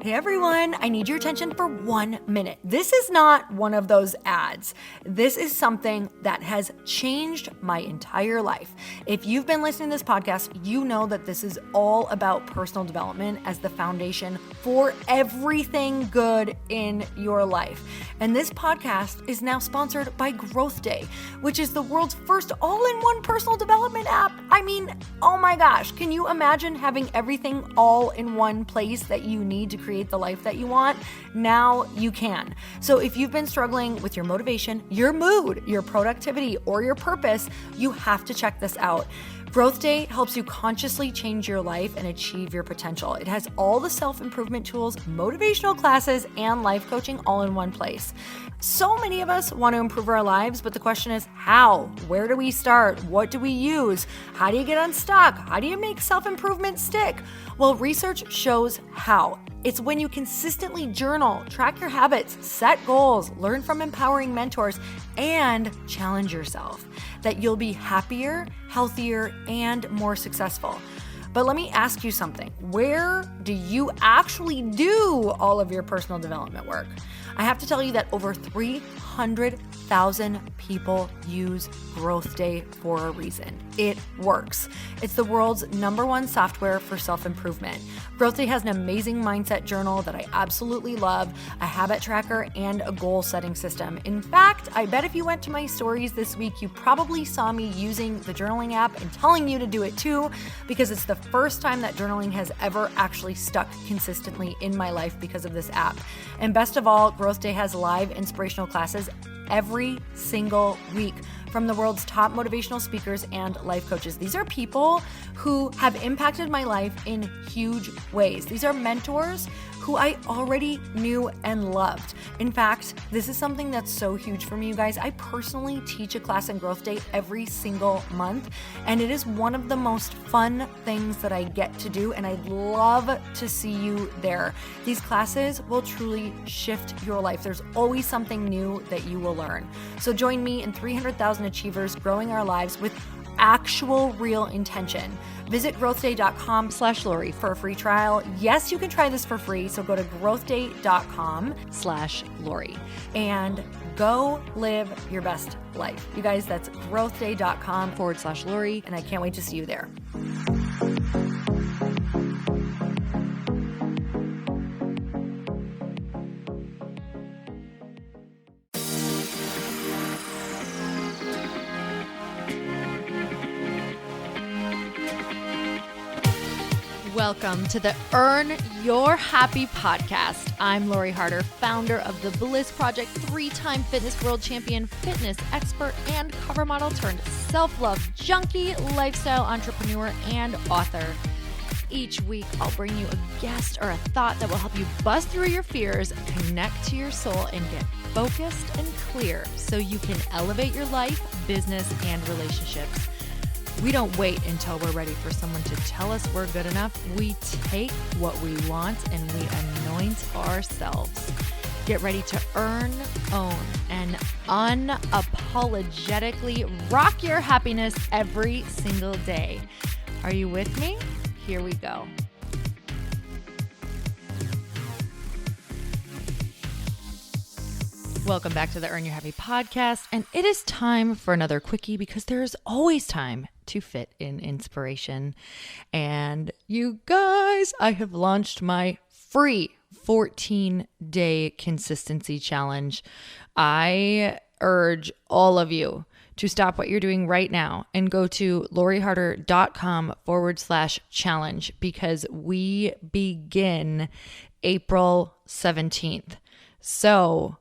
Hey everyone, I need your attention for 1 minute. This is not one of those ads. This is something that has changed my entire life. If you've been listening to this podcast, you know that this is all about personal development as the foundation for everything good in your life. And this podcast is now sponsored by Growth Day, which is the world's first all-in-one personal development app. I mean, oh my gosh, can you imagine having everything all in one place that you need to create the life that you want? Now you can. So if you've been struggling with your motivation, your mood, your productivity, or your purpose, you have to check this out. Growth Day helps you consciously change your life and achieve your potential. It has all the self-improvement tools, motivational classes, and life coaching all in one place. So many of us want to improve our lives, but the question is how? Where do we start? What do we use? How do you get unstuck? How do you make self-improvement stick? Well, research shows how. It's when you consistently journal, track your habits, set goals, learn from empowering mentors, and challenge yourself that you'll be happier, healthier, and more successful. But let me ask you something. Where do you actually do all of your personal development work? I have to tell you that over 300,000 people use Growth Day for a reason. It works. It's the world's #1 software for self-improvement. Growth Day has an amazing mindset journal that I absolutely love, a habit tracker, and a goal-setting system. In fact, I bet if you went to my stories this week, you probably saw me using the journaling app and telling you to do it too, because it's the first time that journaling has ever actually stuck consistently in my life because of this app. And best of all, Growth Day has live inspirational classes every single week from the world's top motivational speakers and life coaches. These are people who have impacted my life in huge ways. These are mentors who I already knew and loved. In fact, this is something that's so huge for me, you guys. I personally teach a class in Growth Day every single month, and it is one of the most fun things that I get to do, and I'd love to see you there. These classes will truly shift your life. There's always something new that you will learn. So join me and 300,000 achievers growing our lives with actual real intention. Visit growthday.com/Lori for a free trial. Yes, you can try this for free. So go to growthday.com/Lori and go live your best life. You guys, that's growthday.com/Lori. And I can't wait to see you there. Welcome to the Earn Your Happy podcast. I'm Lori Harder, founder of The Bliss Project, 3-time fitness world champion, fitness expert, and cover model turned self-love junkie, lifestyle entrepreneur, and author. Each week, I'll bring you a guest or a thought that will help you bust through your fears, connect to your soul, and get focused and clear so you can elevate your life, business, and relationships. We don't wait until we're ready for someone to tell us we're good enough. We take what we want and we anoint ourselves. Get ready to earn, own, and unapologetically rock your happiness every single day. Are you with me? Here we go. Welcome back to the Earn Your Happy podcast. And it is time for another quickie because there is always time to fit in inspiration. And you guys, I have launched my free 14-day consistency challenge. I urge all of you to stop what you're doing right now and go to loriharder.com/challenge because we begin April 17th. So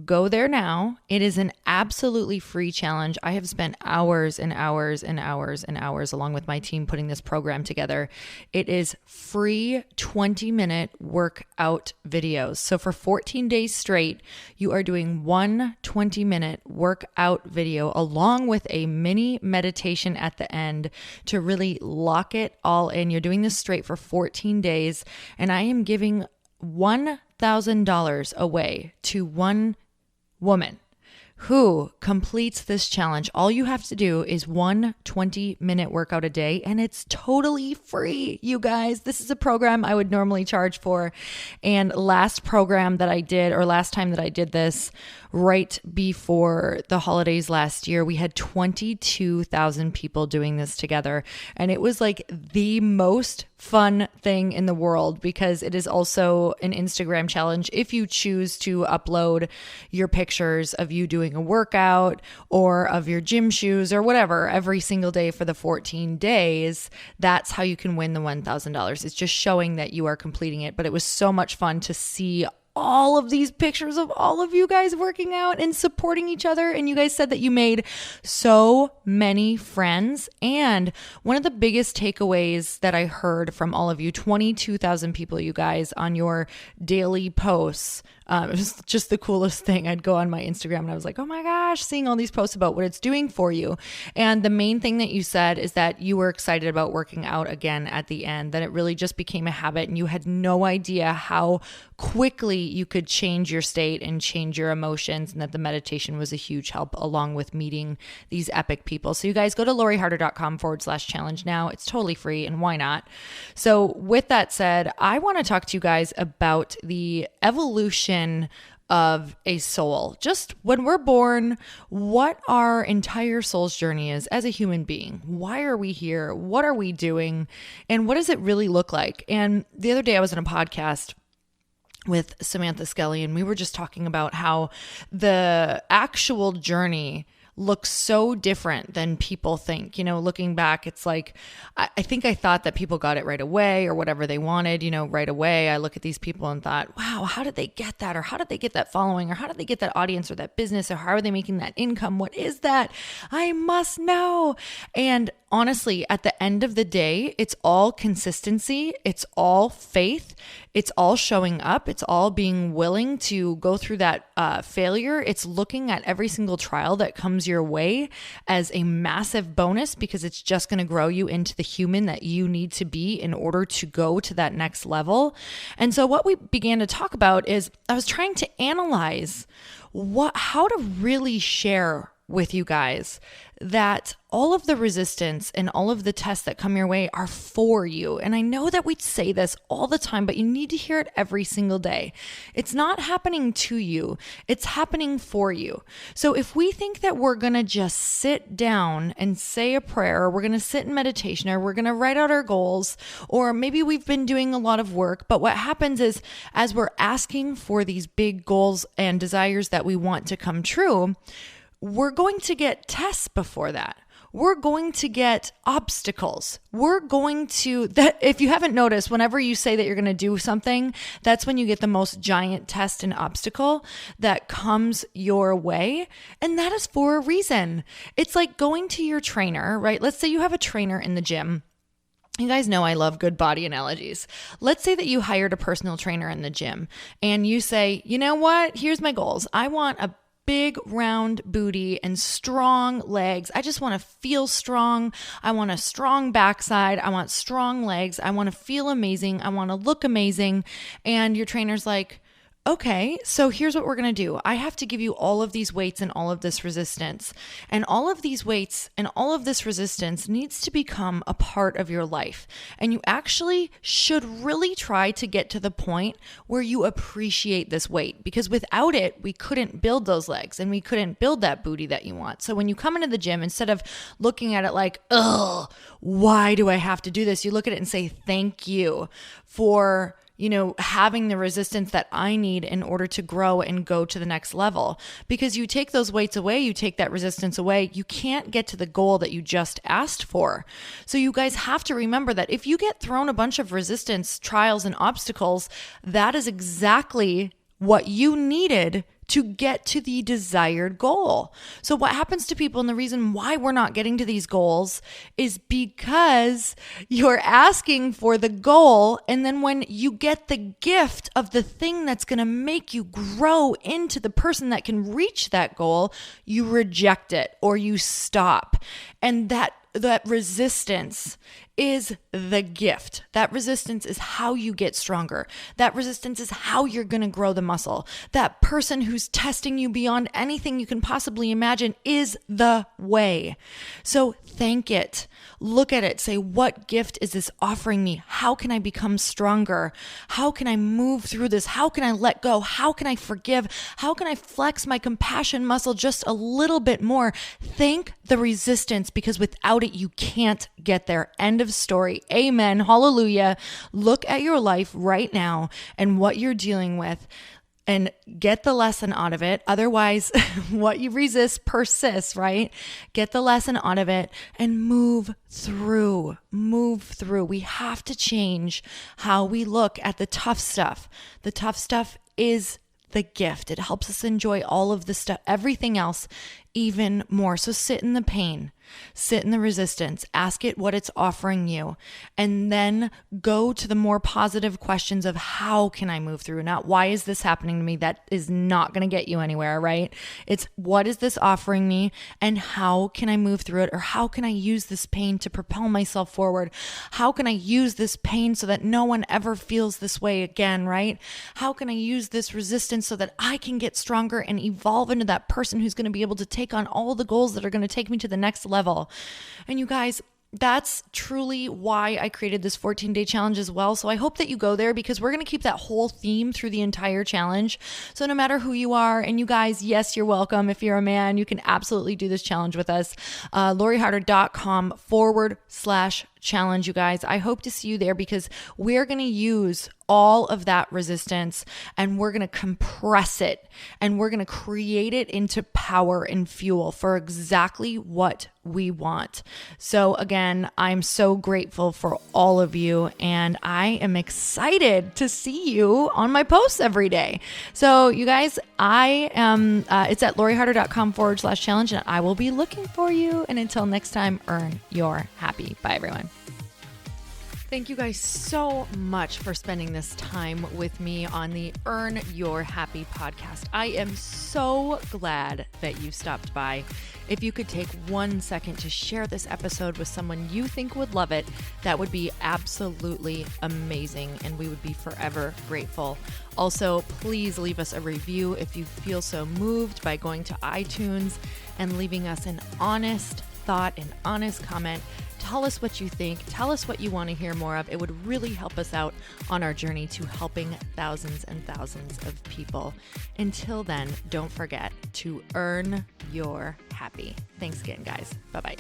go there now. It is an absolutely free challenge. I have spent hours and hours and hours and hours along with my team putting this program together. It is free 20-minute workout videos. So for 14 days straight, you are doing one 20-minute workout video along with a mini meditation at the end to really lock it all in. You're doing this straight for 14 days, and I am giving $1,000 away to one woman who completes this challenge. All you have to do is one 20-minute workout a day, and it's totally free, you guys. This is a program I would normally charge for. And last time that I did this, right before the holidays last year, we had 22,000 people doing this together. And it was like the most fun thing in the world, because it is also an Instagram challenge. If you choose to upload your pictures of you doing a workout or of your gym shoes or whatever every single day for the 14 days, that's how you can win the $1,000. It's just showing that you are completing it. But it was so much fun to see all of these pictures of all of you guys working out and supporting each other. And you guys said that you made so many friends. And one of the biggest takeaways that I heard from all of you, 22,000 people, you guys, on your daily posts, it was just the coolest thing. I'd go on my Instagram and I was like, oh my gosh, seeing all these posts about what it's doing for you. And the main thing that you said is that you were excited about working out again at the end, that it really just became a habit and you had no idea how quickly you could change your state and change your emotions, and that the meditation was a huge help along with meeting these epic people. So you guys go to loriharder.com/challenge now. It's totally free, and why not? So with that said, I want to talk to you guys about the evolution of a soul. Just when we're born, what our entire soul's journey is as a human being. Why are we here? What are we doing? And what does it really look like? And the other day I was in a podcast with Samantha Skelly, and we were just talking about how the actual journey looks so different than people think. You know, looking back, it's like, I think I thought that people got it right away or whatever they wanted, you know, right away. I look at these people and thought, wow, how did they get that? Or how did they get that following? Or how did they get that audience or that business? Or how are they making that income? What is that? I must know. And honestly, at the end of the day, it's all consistency. It's all faith. It's all showing up. It's all being willing to go through that failure. It's looking at every single trial that comes your way as a massive bonus, because it's just going to grow you into the human that you need to be in order to go to that next level. And so what we began to talk about is I was trying to analyze how to really share with you guys that all of the resistance and all of the tests that come your way are for you. And I know that we say this all the time, but you need to hear it every single day. It's not happening to you. It's happening for you. So if we think that we're going to just sit down and say a prayer, or we're going to sit in meditation, or we're going to write out our goals, or maybe we've been doing a lot of work, but what happens is as we're asking for these big goals and desires that we want to come true, we're going to get tests before that. We're going to get obstacles. If you haven't noticed, whenever you say that you're going to do something, that's when you get the most giant test and obstacle that comes your way. And that is for a reason. It's like going to your trainer, right? Let's say you have a trainer in the gym. You guys know I love good body analogies. Let's say that you hired a personal trainer in the gym and you say, you know what? Here's my goals. I want a big round booty and strong legs. I just want to feel strong. I want a strong backside. I want strong legs. I want to feel amazing. I want to look amazing. And your trainer's like, okay, so here's what we're going to do. I have to give you all of these weights and all of this resistance. And all of these weights and all of this resistance needs to become a part of your life. And you actually should really try to get to the point where you appreciate this weight, because without it, we couldn't build those legs and we couldn't build that booty that you want. So when you come into the gym, instead of looking at it like, ugh, why do I have to do this? You look at it and say, thank you for having the resistance that I need in order to grow and go to the next level. Because you take those weights away, you take that resistance away, you can't get to the goal that you just asked for. So you guys have to remember that if you get thrown a bunch of resistance, trials, and obstacles, that is exactly what you needed to get to the desired goal. So what happens to people, and the reason why we're not getting to these goals, is because you're asking for the goal, and then when you get the gift of the thing that's going to make you grow into the person that can reach that goal, you reject it or you stop. And that resistance is the gift. That resistance is how you get stronger. That resistance is how you're going to grow the muscle. That person who's testing you beyond anything you can possibly imagine is the way. So thank it. Look at it. Say, what gift is this offering me? How can I become stronger? How can I move through this? How can I let go? How can I forgive? How can I flex my compassion muscle just a little bit more? Thank the resistance, because without it, you can't get there. End of story. Amen. Hallelujah. Look at your life right now and what you're dealing with and get the lesson out of it. Otherwise, what you resist persists, right? Get the lesson out of it and move through. Move through. We have to change how we look at the tough stuff. The tough stuff is the gift. It helps us enjoy all of the stuff, everything else, even more. So sit in the pain, sit in the resistance, ask it what it's offering you, and then go to the more positive questions of how can I move through? Not why is this happening to me? That is not going to get you anywhere, right? It's what is this offering me and how can I move through it? Or how can I use this pain to propel myself forward? How can I use this pain so that no one ever feels this way again, right? How can I use this resistance so that I can get stronger and evolve into that person who's going to be able to take on all the goals that are going to take me to the next level? And you guys, that's truly why I created this 14-day challenge as well. So I hope that you go there, because we're going to keep that whole theme through the entire challenge. So no matter who you are, and you guys, yes, you're welcome. If you're a man, you can absolutely do this challenge with us. LoriHarder.com/challenge, you guys. I hope to see you there, because we're going to use all of that resistance and we're going to compress it and we're going to create it into power and fuel for exactly what we want. So again, I'm so grateful for all of you, and I am excited to see you on my posts every day. So you guys, I am, it's at LoriHarder.com/challenge, and I will be looking for you. And until next time, earn your happy. Bye everyone. Thank you guys so much for spending this time with me on the Earn Your Happy podcast. I am so glad that you stopped by. If you could take 1 second to share this episode with someone you think would love it, that would be absolutely amazing, and we would be forever grateful. Also, please leave us a review if you feel so moved by going to iTunes and leaving us an honest thought, an honest comment. Tell us what you think. Tell us what you want to hear more of. It would really help us out on our journey to helping thousands and thousands of people. Until then, don't forget to earn your happy. Thanks again, guys. Bye-bye.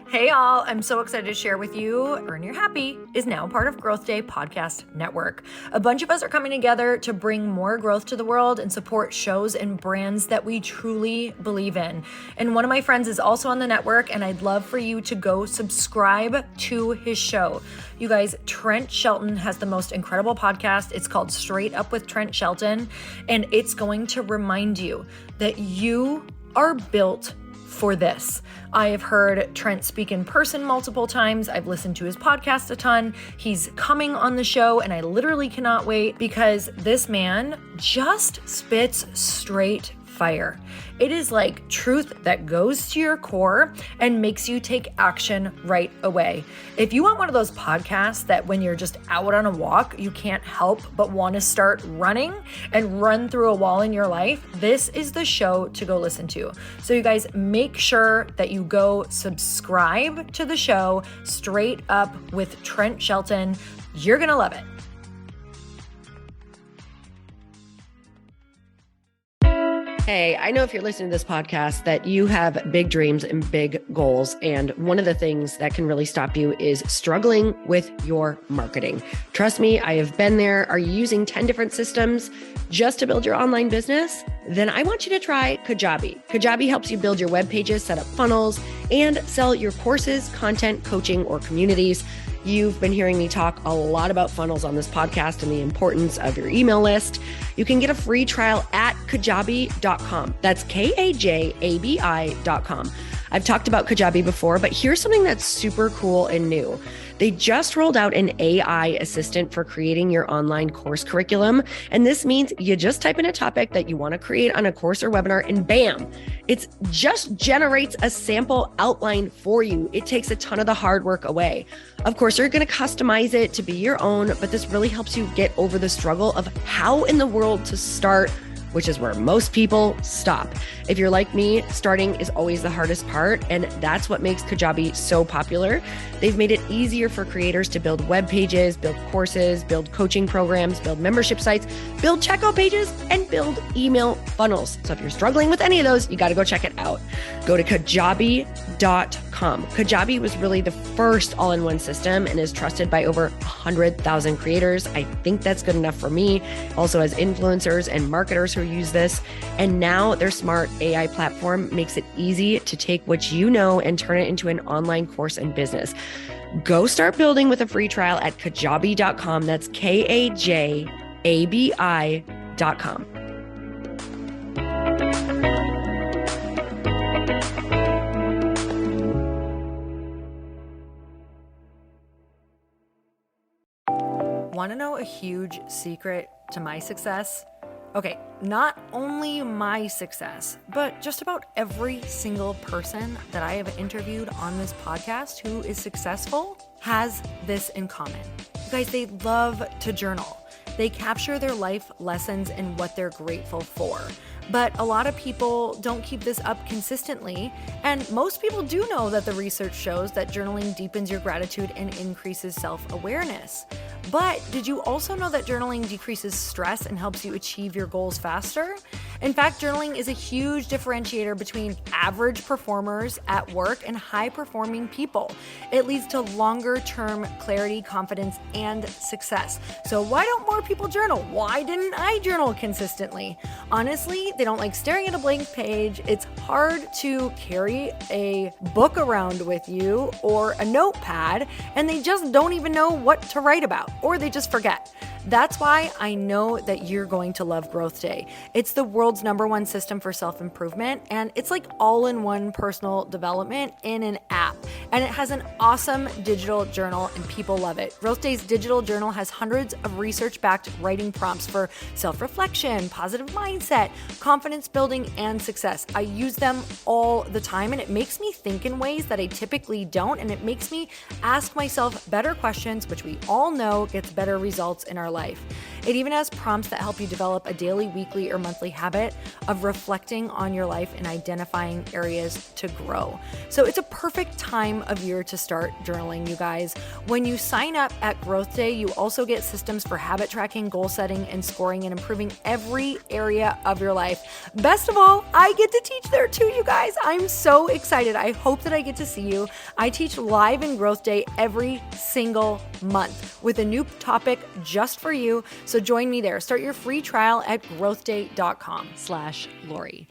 Hey y'all, I'm so excited to share with you, Earn Your Happy is now part of Growth Day Podcast Network. A bunch of us are coming together to bring more growth to the world and support shows and brands that we truly believe in. And one of my friends is also on the network, and I'd love for you to go subscribe to his show. You guys, Trent Shelton has the most incredible podcast. It's called Straight Up with Trent Shelton, and it's going to remind you that you are built for this. I have heard Trent speak in person multiple times. I've listened to his podcast a ton. He's coming on the show, and I literally cannot wait, because this man just spits straight fire. It is like truth that goes to your core and makes you take action right away. If you want one of those podcasts that when you're just out on a walk, you can't help but want to start running and run through a wall in your life, this is the show to go listen to. So you guys, make sure that you go subscribe to the show, Straight Up with Trent Shelton. You're going to love it. Hey, I know if you're listening to this podcast that you have big dreams and big goals. And one of the things that can really stop you is struggling with your marketing. Trust me, I have been there. Are you using 10 different systems just to build your online business? Then I want you to try Kajabi. Kajabi helps you build your web pages, set up funnels, and sell your courses, content, coaching, or communities. You've been hearing me talk a lot about funnels on this podcast and the importance of your email list. You can get a free trial at kajabi.com. That's Kajabi.com. I've talked about Kajabi before, but here's something that's super cool and new. They just rolled out an AI assistant for creating your online course curriculum. And this means you just type in a topic that you want to create on a course or webinar, and bam, it just generates a sample outline for you. It takes a ton of the hard work away. Of course, you're going to customize it to be your own, but this really helps you get over the struggle of how in the world to start, which is where most people stop. If you're like me, starting is always the hardest part, and that's what makes Kajabi so popular. They've made it easier for creators to build web pages, build courses, build coaching programs, build membership sites, build checkout pages, and build email funnels. So if you're struggling with any of those, you got to go check it out. Go to kajabi.com. Kajabi was really the first all-in-one system and is trusted by over 100,000 creators. I think that's good enough for me. Also has influencers and marketers who use this. And now their smart AI platform makes it easy to take what you know and turn it into an online course and business. Go start building with a free trial at kajabi.com. That's kajabi.com. Want to know a huge secret to my success? Okay, not only my success, but just about every single person that I have interviewed on this podcast who is successful has this in common. You guys, they love to journal. They capture their life lessons and what they're grateful for. But a lot of people don't keep this up consistently. And most people do know that the research shows that journaling deepens your gratitude and increases self-awareness. But did you also know that journaling decreases stress and helps you achieve your goals faster? In fact, journaling is a huge differentiator between average performers at work and high-performing people. It leads to longer-term clarity, confidence, and success. So why don't more people journal? Why didn't I journal consistently? Honestly, they don't like staring at a blank page. It's hard to carry a book around with you or a notepad, and they just don't even know what to write about, or they just forget. That's why I know that you're going to love Growth Day. It's the world's #1 system for self-improvement, and it's like all-in-one personal development in an app. And it has an awesome digital journal, and people love it. Growth Day's digital journal has hundreds of research-backed writing prompts for self-reflection, positive mindset, confidence building, and success. I use them all the time, and it makes me think in ways that I typically don't, and it makes me ask myself better questions, which we all know gets better results in our life. It even has prompts that help you develop a daily, weekly, or monthly habit of reflecting on your life and identifying areas to grow. So it's a perfect time of year to start journaling, you guys. When you sign up at Growth Day, you also get systems for habit tracking, goal setting, and scoring, and improving every area of your life. Best of all, I get to teach there too, you guys. I'm so excited. I hope that I get to see you. I teach live in Growth Day every single month with a new topic just for you. So join me there. Start your free trial at growthday.com/Lori.